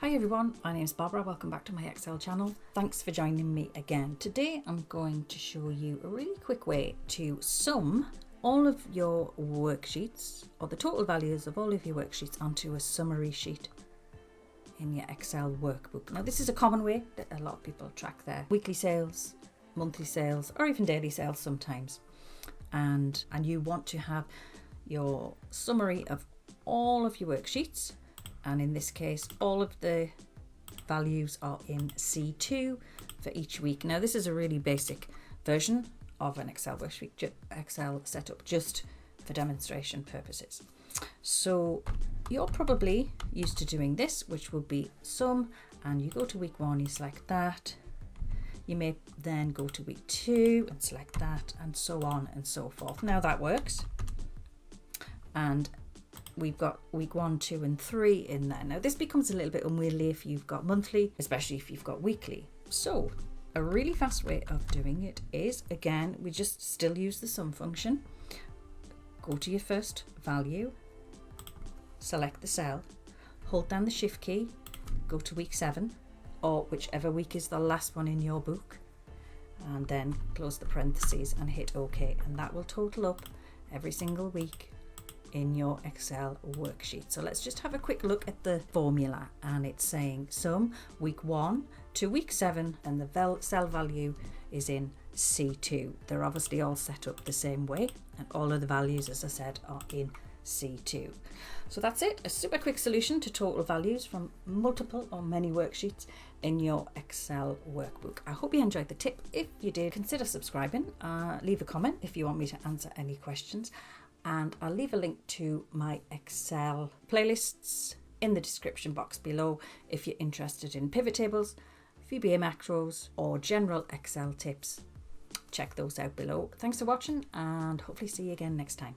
Hi everyone, my name is Barbara. Welcome back to my Excel channel. Thanks for joining me again. Today I'm going to show you a really quick way to sum all of your worksheets, or the total values of all of your worksheets, onto a summary sheet in your Excel workbook. Now this is a common way that a lot of people track their weekly sales, monthly sales, or even daily sales sometimes. And you want to have your summary of all of your worksheets. And in this case, all of the values are in C2 for each week. Now, this is a really basic version of an Excel worksheet, Excel setup, just for demonstration purposes. So you're probably used to doing this, which will be sum, and you go to week 1, you select that. You may then go to week 2 and select that, and so on and so forth. Now that works. And we've got week 1, 2 and 3 in there. Now this becomes a little bit unwieldy if you've got monthly, especially if you've got weekly. So a really fast way of doing it is, again, we just still use the sum function. Go to your first value, select the cell, hold down the shift key, go to week 7 or whichever week is the last one in your book, and then close the parentheses and hit OK, and that will total up every single week in your Excel worksheet. So let's just have a quick look at the formula, and it's saying sum week 1 to week 7, and the cell value is in C2. They're obviously all set up the same way, and all of the values, as I said, are in C2. So that's it, a super quick solution to total values from multiple or many worksheets in your Excel workbook. I hope you enjoyed the tip. If you did, consider subscribing, leave a comment if you want me to answer any questions, and I'll leave a link to my Excel playlists in the description box below if you're interested in pivot tables, VBA macros, or general Excel tips. Check those out below. Thanks for watching, and hopefully see you again next time.